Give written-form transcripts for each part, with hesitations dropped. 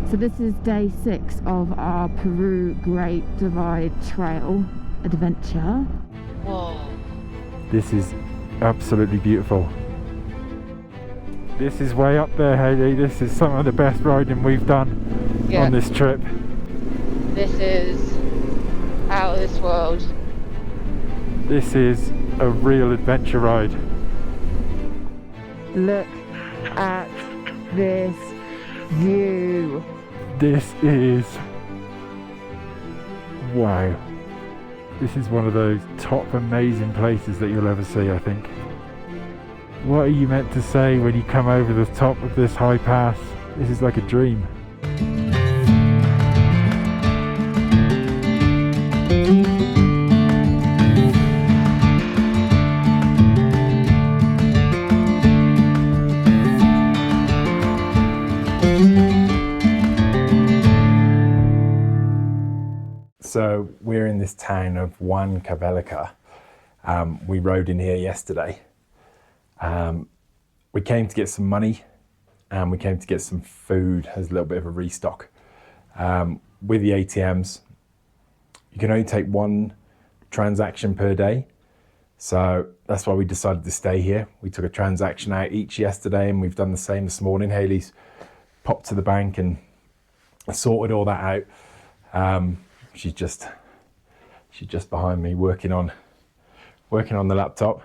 So this is day 6 of our Peru Great Divide trail adventure. Whoa. This is absolutely beautiful. This is way up there, Hayley. This is some of the best riding we've done on this trip. This is out of this world. This is a real adventure ride. Look at this view. This is... wow. This is one of those top amazing places that you'll ever see, I think. What are you meant to say when you come over the top of this high pass? This is like a dream. So we're in this town of Huancavelica. We rode in here yesterday. We came to get some money and we came to get some food as a little bit of a restock. With the ATMs, you can only take one transaction per day. So that's why we decided to stay here. We took a transaction out each yesterday and we've done the same this morning. Hayley's popped to the bank and sorted all that out. She's just behind me working on the laptop.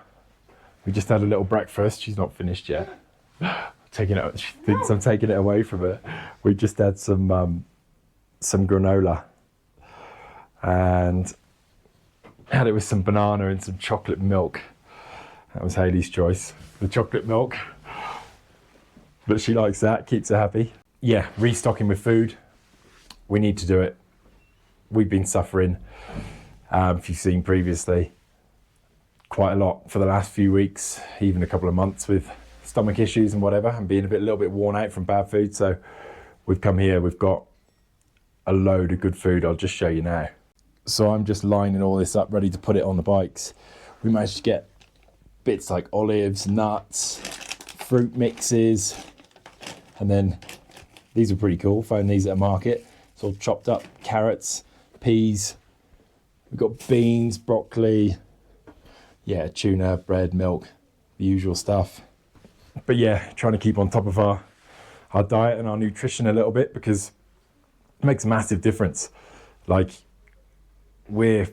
We just had a little breakfast. She's not finished yet. She thinks I'm taking it away from her. We just had some granola and had it with some banana and some chocolate milk. That was Hayley's choice, the chocolate milk. But she likes that, keeps her happy. Yeah, restocking with food. We need to do it. We've been suffering, if you've seen previously, quite a lot for the last few weeks, even a couple of months, with stomach issues and whatever, and being a little bit worn out from bad food. So we've come here, we've got a load of good food. I'll just show you now. So I'm just lining all this up, ready to put it on the bikes. We managed to get bits like olives, nuts, fruit mixes, and then these are pretty cool. Found these at a market. It's all chopped up carrots, peas, we've got beans, broccoli, yeah, tuna, bread, milk, the usual stuff. But yeah, trying to keep on top of our diet and our nutrition a little bit, because it makes a massive difference. Like, we're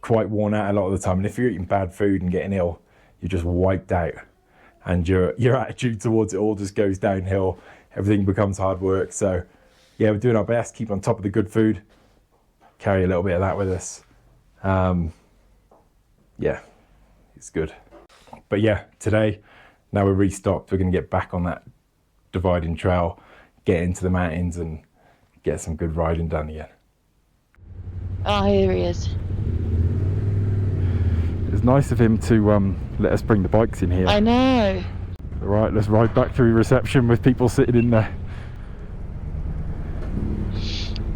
quite worn out a lot of the time, and if you're eating bad food and getting ill, you're just wiped out, and your attitude towards it all just goes downhill. Everything becomes hard work. So yeah, we're doing our best, keep on top of the good food, carry a little bit of that with us. Yeah, it's good. But yeah, today, now we're restocked, we're going to get back on that dividing trail, get into the mountains and get some good riding done again. Oh, here he is. It was nice of him to let us bring the bikes in here. I know. All right, let's ride back through reception with people sitting in there.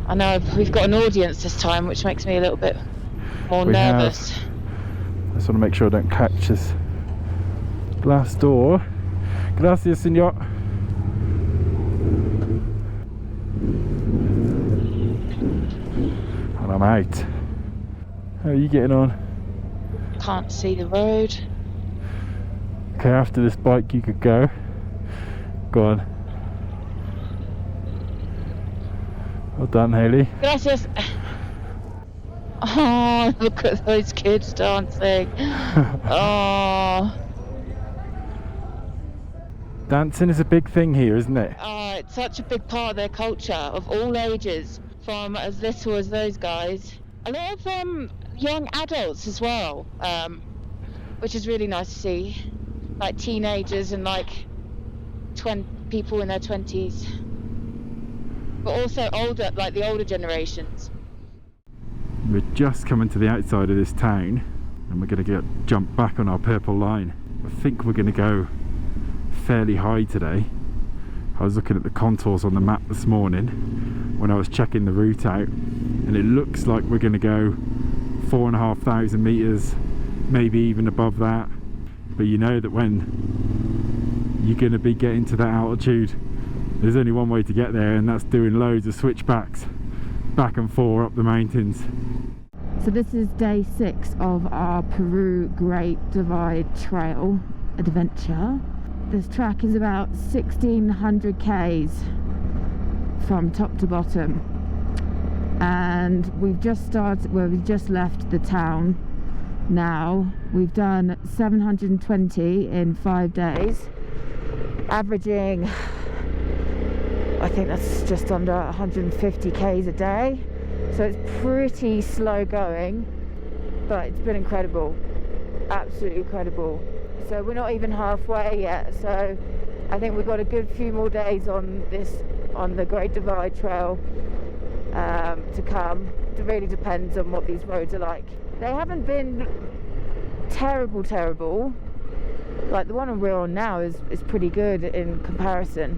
I know, we've got an audience this time, which makes me a little bit more nervous. I just want to make sure I don't catch this glass door. Gracias, señor. And I'm out. How are you getting on? Can't see the road. Okay, after this bike you could go. Go on. Well done, Hayley. Gracias. Oh, look at those kids dancing. Oh. Dancing is a big thing here, isn't it? Oh, it's such a big part of their culture, of all ages, from as little as those guys. A lot of young adults as well, which is really nice to see. Like teenagers and like people in their 20s. But also older, like the older generations. We're just coming to the outside of this town and we're going to jump back on our purple line. I think we're going to go fairly high today. I was looking at the contours on the map this morning when I was checking the route out, and it looks like we're going to go 4,500 meters, maybe even above that. But you know that when you're going to be getting to that altitude, There's only one way to get there, and that's doing loads of switchbacks back and forth up the mountains. So this is day 6 of our Peru Great Divide Trail adventure. This track is about 1600 k's from top to bottom, and we've just left the town now. We've done 720 in 5 days, averaging, I think that's just under 150 k's a day. So it's pretty slow going, but it's been incredible, absolutely incredible. So we're not even halfway yet, so I think we've got a good few more days on the Great Divide Trail to come. It really depends on what these roads are like. They haven't been terrible. Like the one we're on now is pretty good in comparison,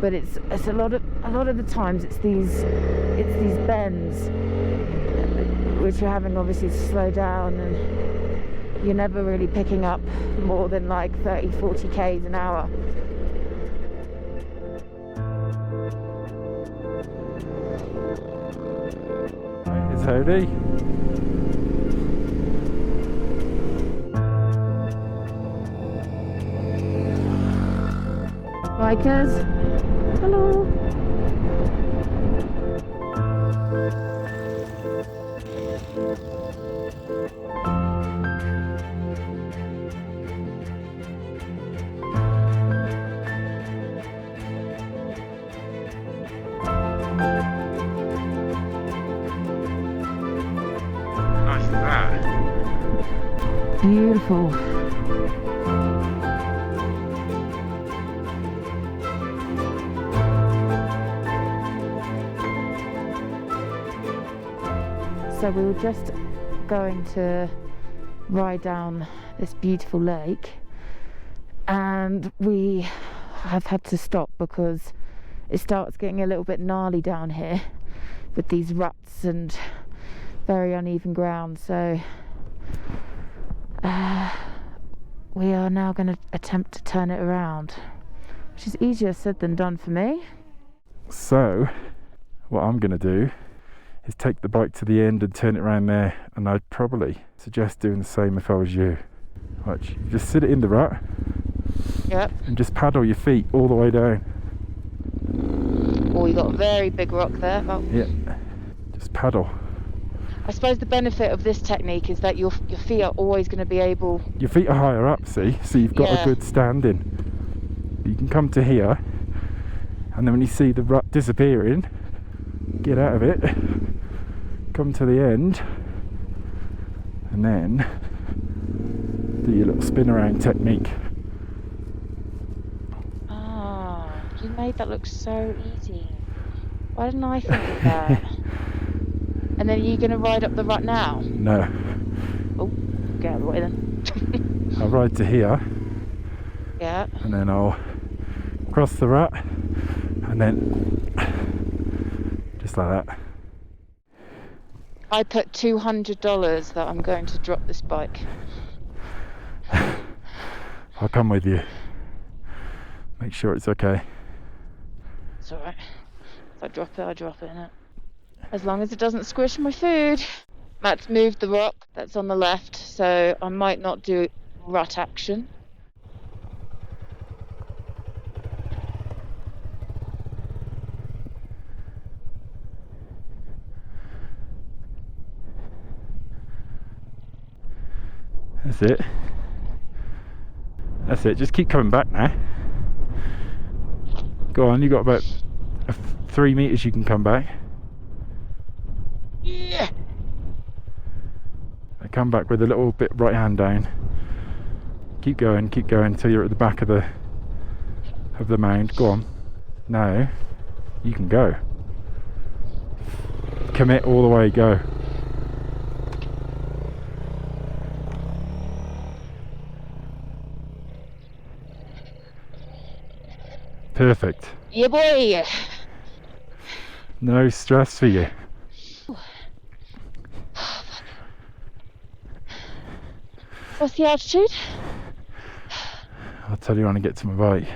but it's a lot of the times it's these bends which you're having obviously to slow down, and you're never really picking up more than like 30-40 k's an hour. It's Howdy. Bikers, hello. Nice as that. Beautiful. So we were just going to ride down this beautiful lake, and we have had to stop because it starts getting a little bit gnarly down here with these ruts and very uneven ground. So we are now going to attempt to turn it around, which is easier said than done for me. So what I'm going to do is take the bike to the end and turn it around there, and I'd probably suggest doing the same if I was you. Watch, just sit it in the rut. Yep. And just paddle your feet all the way down. Oh, you got a very big rock there. Oh. Yeah, just paddle. I suppose the benefit of this technique is that your feet are always going to be able... Your feet are higher up, see? So you've got a good standing. You can come to here, and then when you see the rut disappearing, get out of it, come to the end, and then do your little spin around technique. Ah, you made that look so easy. Why didn't I think of that? And then are you going to ride up the rut now? No. Oh, get out of the way then. I'll ride to here. Yeah. And then I'll cross the rut, and then just like that. I put $200 that I'm going to drop this bike. I'll come with you. Make sure it's okay. It's alright. If I drop it, I drop it, innit? As long as it doesn't squish my food. Matt's moved the rock that's on the left, so I might not do rut action. That's it. That's it. Just keep coming back now. Go on, you got about 3 meters you can come back. Yeah. Come back with a little bit right hand down. Keep going until you're at the back of the mound. Go on. Now you can go. Commit all the way, go. Perfect. Yeah, boy. No stress for you. What's the altitude? I'll tell you when I get to my bike.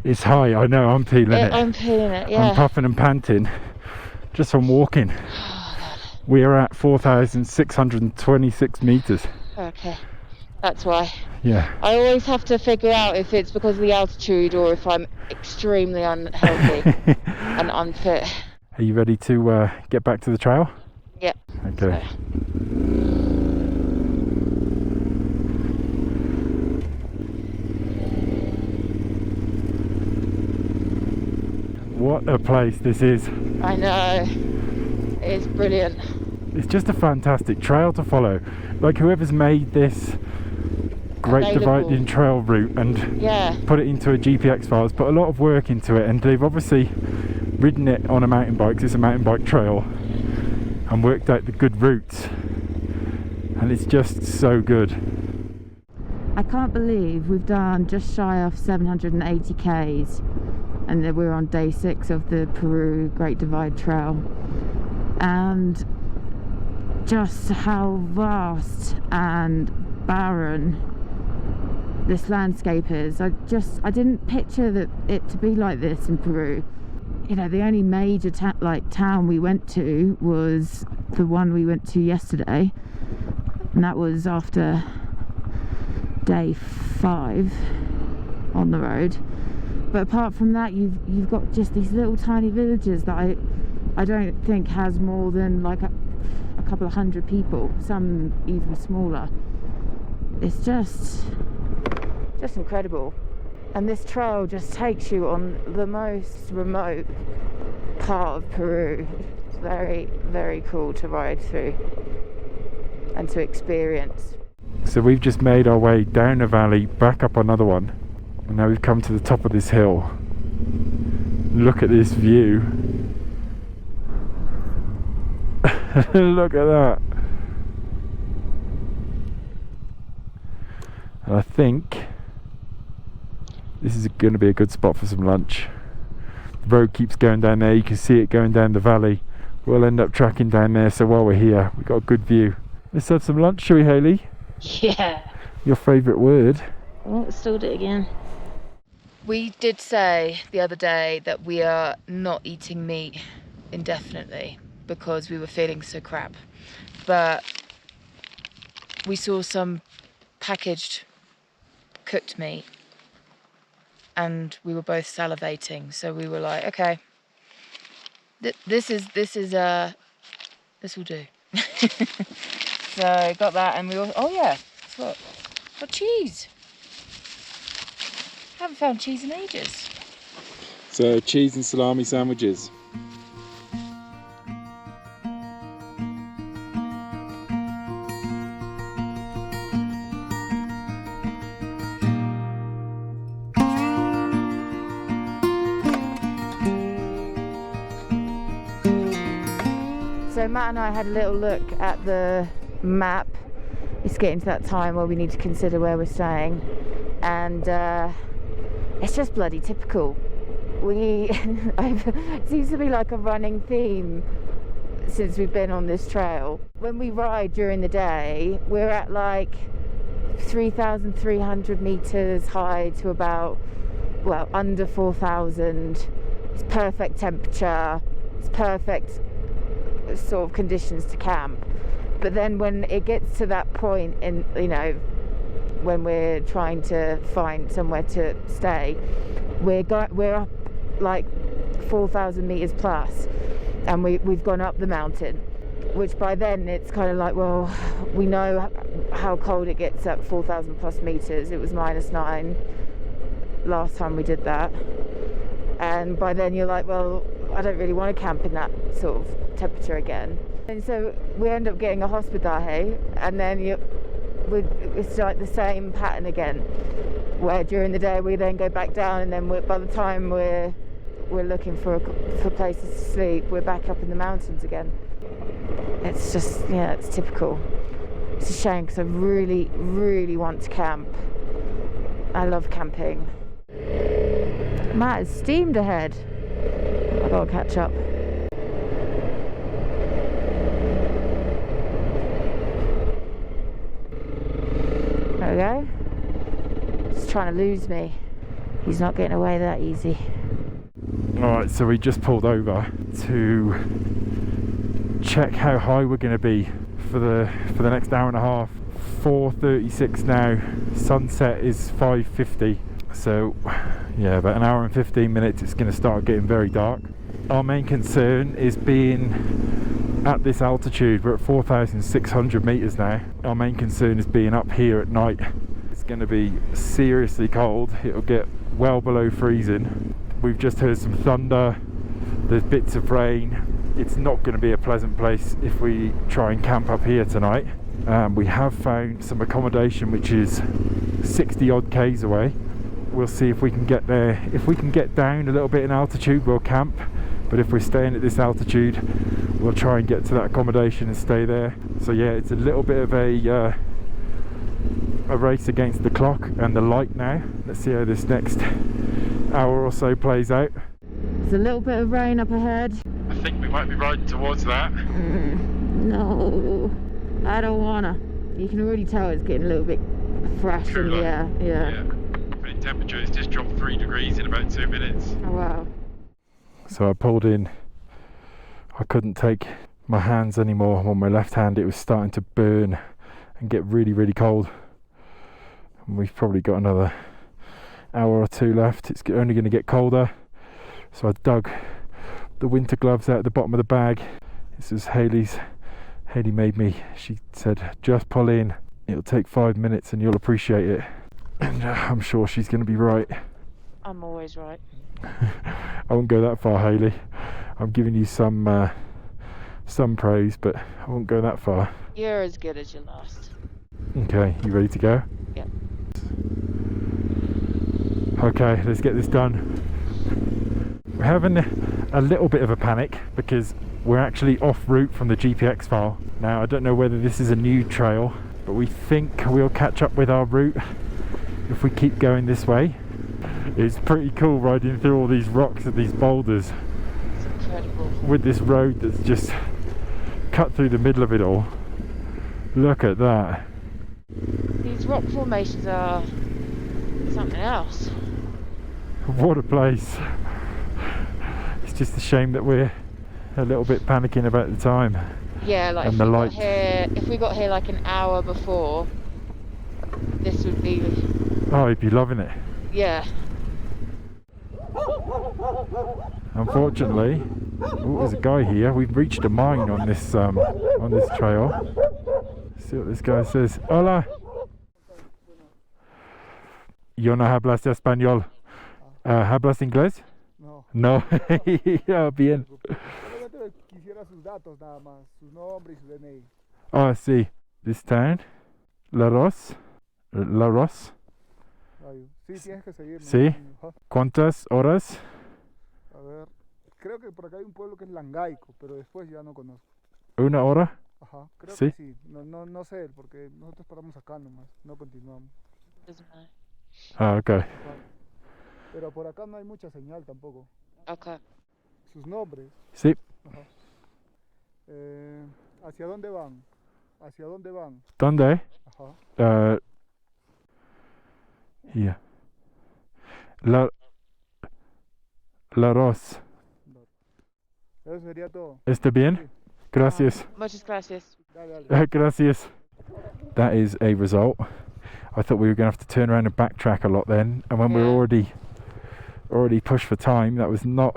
It's high, I know, I'm feeling it. I'm feeling it, yeah. I'm puffing and panting just from walking. Oh, God. We are at 4,626 meters. Okay, that's why. Yeah. I always have to figure out if it's because of the altitude or if I'm extremely unhealthy and unfit. Are you ready to get back to the trail? Yep. Okay. So. What a place this is. I know. It's brilliant. It's just a fantastic trail to follow. Like, whoever's made this Great Dividing Trail route and put it into a GPX file has put a lot of work into it, and they've obviously ridden it on a mountain bike, 'cause it's a mountain bike trail, and worked out the good routes, and it's just so good. I can't believe we've done just shy of 780 k's and that we're on day 6 of the Peru Great Divide Trail, and just how vast and barren this landscape is. I didn't picture it to be like this in Peru. You know, the only major town we went to was the one we went to yesterday, and that was after day 5 on the road. But apart from that, you've got just these little tiny villages that I don't think has more than like a couple of hundred people, some even smaller. It's just incredible. And this trail just takes you on the most remote part of Peru. It's very, very cool to ride through and to experience. So we've just made our way down a valley, back up another one, and now we've come to the top of this hill. Look at this view. Look at that. And I think this is going to be a good spot for some lunch. The road keeps going down there, you can see it going down the valley. We'll end up tracking down there, so while we're here we've got a good view. Let's have some lunch, shall we, Hayley? Yeah. Your favourite word? Oh, let's do it again. We did say the other day that we are not eating meat indefinitely because we were feeling so crap. But we saw some packaged cooked meat and we were both salivating, so we were like, okay, this will do. So got that, and we all, oh yeah, got cheese. Haven't found cheese in ages. So cheese and salami sandwiches. So Matt and I had a little look at the map. It's getting to that time where we need to consider where we're staying, and it's just bloody typical. It seems to be like a running theme since we've been on this trail. When we ride during the day, we're at like 3,300 meters high to about, well, under 4,000. It's perfect temperature, it's perfect sort of conditions to camp. But then when it gets to that point in, you know, when we're trying to find somewhere to stay, we're up like 4,000 meters plus, and we've gone up the mountain, which by then it's kind of like, well, we know how cold it gets at 4,000 plus meters. It was -9 last time we did that, and by then you're like, well, I don't really want to camp in that sort of temperature again. And so we end up getting a hospedaje, and then it's like the same pattern again, where during the day we then go back down, and then by the time we're looking for places to sleep, we're back up in the mountains again. It's just, yeah, it's typical. It's a shame because I really, really want to camp. I love camping. Matt is steamed ahead. I've got to catch up. There we go. It's trying to lose me. He's not getting away that easy. Alright, so we just pulled over to check how high we're going to be for the next hour and a half. 4:36 now, sunset is 5:50, so yeah, about an hour and 15 minutes it's going to start getting very dark. Our main concern is being at this altitude. We're at 4,600 meters now. Our main concern is being up here at night. It's going to be seriously cold. It'll get well below freezing. We've just heard some thunder, there's bits of rain. It's not going to be a pleasant place if we try and camp up here tonight. We have found some accommodation which is 60 odd k's away. We'll see if we can get there. If we can get down a little bit in altitude, we'll camp, but if we're staying at this altitude, we'll try and get to that accommodation and stay there. So yeah, it's a little bit of a race against the clock and the light now. Let's see how this next hour or so plays out. There's a little bit of rain up ahead. I think we might be riding towards that. No, I don't wanna. You can already tell it's getting a little bit fresh in the air. Yeah. The temperature has just dropped 3 degrees in about 2 minutes. Oh wow. So I pulled in. I couldn't take my hands anymore on my left hand. It was starting to burn and get really, really cold. And we've probably got another hour or two left. It's only going to get colder. So I dug the winter gloves out of the bottom of the bag. This is Hayley's. Hayley made me. She said, just pull in. It'll take 5 minutes and you'll appreciate it. And I'm sure she's going to be right. I'm always right. I won't go that far, Hayley. I'm giving you some praise, but I won't go that far. You're as good as your last. Okay, you ready to go? Yeah. Okay, let's get this done. We're having a little bit of a panic because we're actually off route from the GPX file. Now, I don't know whether this is a new trail, but we think we'll catch up with our route if we keep going this way. It's pretty cool riding through all these rocks and these boulders. It's incredible. With this road that's just cut through the middle of it all. Look at that. These rock formations are something else. What a place. It's just a shame that we're a little bit panicking about the time. Yeah, like and if we got here like an hour before, this would be... Oh, you'd be loving it. Yeah. Unfortunately, there's a guy here. We've reached a mine on this trail. Let's see what this guy says. Hola. Yo no hablas español. ¿Hablas inglés? No. No. Yeah, bien. Solamente quisiera sus datos nada más, su nombre y su DNI. Oh, sí. This town. La Ros. La Ros. Sí, tienes que seguirme. Sí. ¿Cuántas horas? A ver, creo que por acá hay un pueblo que es Langaico, pero después ya no conozco. ¿Una hora? Ajá, creo ¿Sí? que sí. No sé, porque nosotros paramos acá nomás, no continuamos. Ah, ok. Pero por acá no hay mucha señal tampoco. Okay. Sus nombres. Sí. Ajá. ¿Hacia dónde van? ¿Hacia dónde van? ¿Dónde? Ajá. Here. La Ros. Eso sería todo. ¿Está bien? Sí. Gracias. Muchas gracias. Dale. Gracias. That is a result. I thought we were going to have to turn around and backtrack a lot then, and when we were already pushed for time, that was not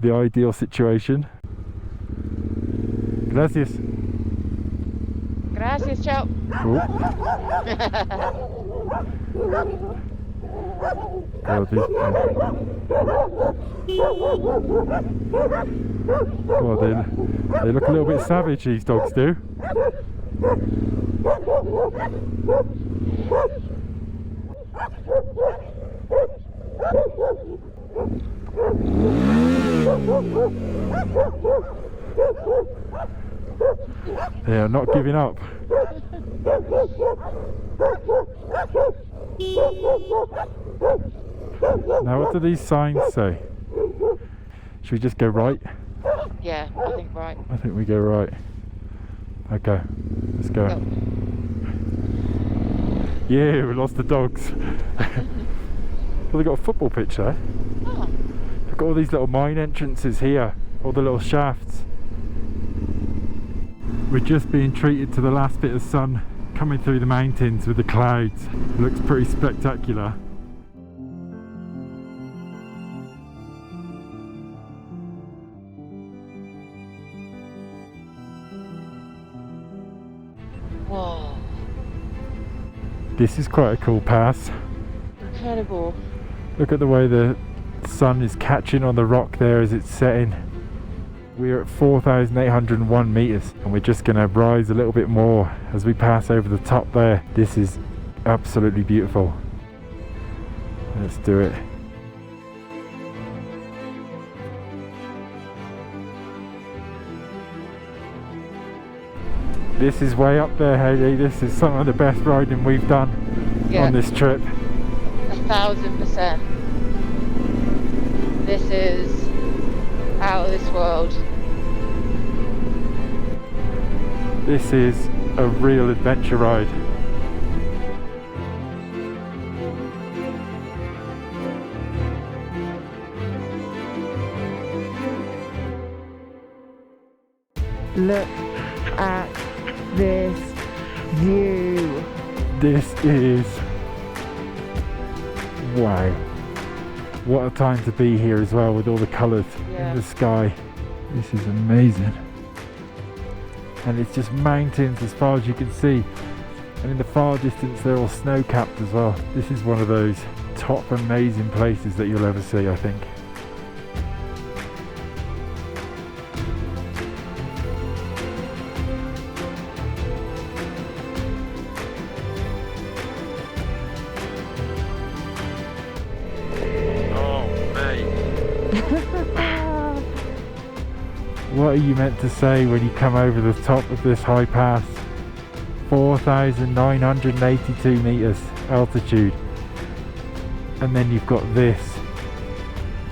the ideal situation. Gracias. Gracias, ciao. God, they look a little bit savage, these dogs do. They are not giving up. Now, what do these signs say? Should we just go right? Yeah, I think right. I think we go right. Okay, let's go. Yeah, we lost the dogs. Well, they've got a football pitch there. Oh. They've got all these little mine entrances here, all the little shafts. We're just being treated to the last bit of sun coming through the mountains with the clouds. It looks pretty spectacular. Whoa. This is quite a cool pass. Incredible. Look at the way the sun is catching on the rock there as it's setting. We're at 4,801 meters and we're just going to rise a little bit more as we pass over the top there. This is absolutely beautiful. Let's do it. This is way up there, Hayley. This is some of the best riding we've done on this trip. 1000%. This is out of this world. This is a real adventure ride. Look at this view. This is... wow. What a time to be here as well with all the colours in the sky. This is amazing. And it's just mountains as far as you can see. And in the far distance they're all snow capped as well. This is one of those top amazing places that you'll ever see, I think. What are you meant to say when you come over the top of this high pass? 4,982 meters altitude, and then you've got this.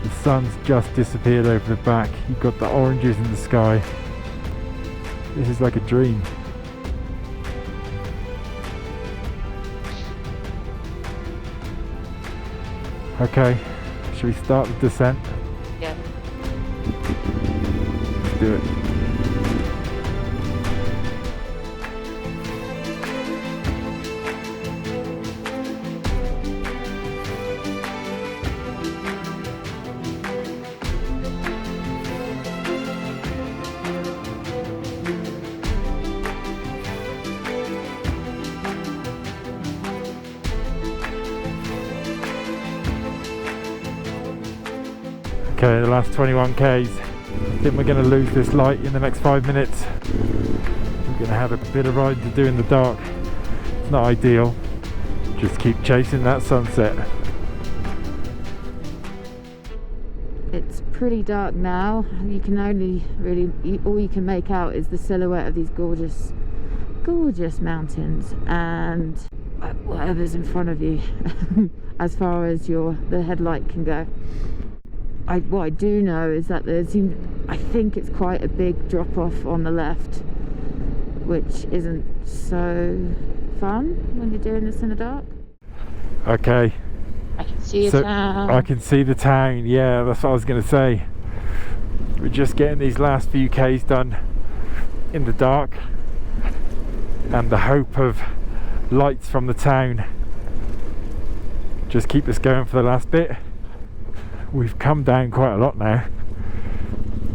The sun's just disappeared over the back. You've got the oranges in the sky. This is like a dream. Okay, should we start the descent? Yeah. Let's do it. Okay, the last 21 Ks. I think we're going to lose this light in the next 5 minutes. We're going to have a bit of riding to do in the dark. It's not ideal. Just keep chasing that sunset. It's pretty dark now. You can only really, all you can make out is the silhouette of these gorgeous, gorgeous mountains and whatever's in front of you as far as the headlight can go. What I do know is that I think it's quite a big drop off on the left, which isn't so fun when you're doing this in the dark. Okay. I can see the town. I can see the town, yeah, that's what I was going to say. We're just getting these last few Ks done in the dark, and the hope of lights from the town just keep us going for the last bit. We've come down quite a lot now.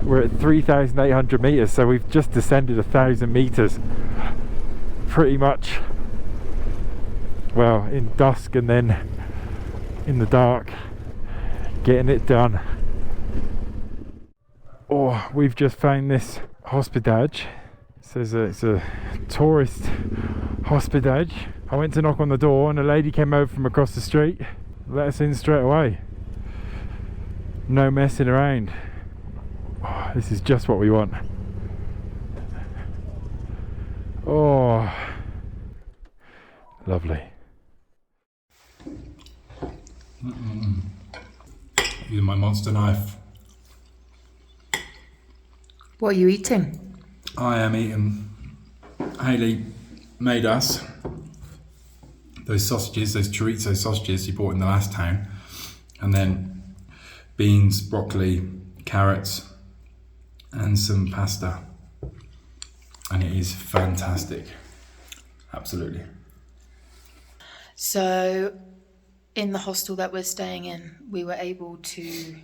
We're at 3,800 meters, so we've just descended 1,000 meters pretty much, well, in dusk and then in the dark, getting it done. Oh, we've just found this hospitage. It says it's a tourist hospitage. I went to knock on the door and a lady came over from across the street, let us in straight away. No messing around. Oh, this is just what we want. Oh, lovely. Using my monster knife. What are you eating? I am eating. Hayley made us those sausages, those chorizo sausages you bought in the last town. and then beans, broccoli, carrots, and some pasta. And it is fantastic. Absolutely. So in the hostel that we're staying in, we were able to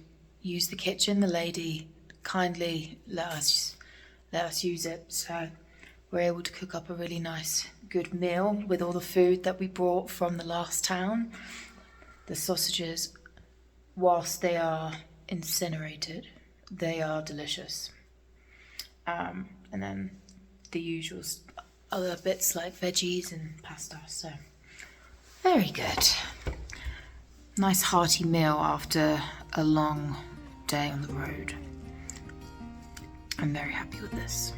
use the kitchen. The lady kindly let us use it. So we're able to cook up a really nice, good meal with all the food that we brought from the last town. The sausages, whilst they are incinerated, they are delicious. And then the usual other bits like veggies and pasta. So very good. Nice hearty meal after a long day on the road. I'm very happy with this.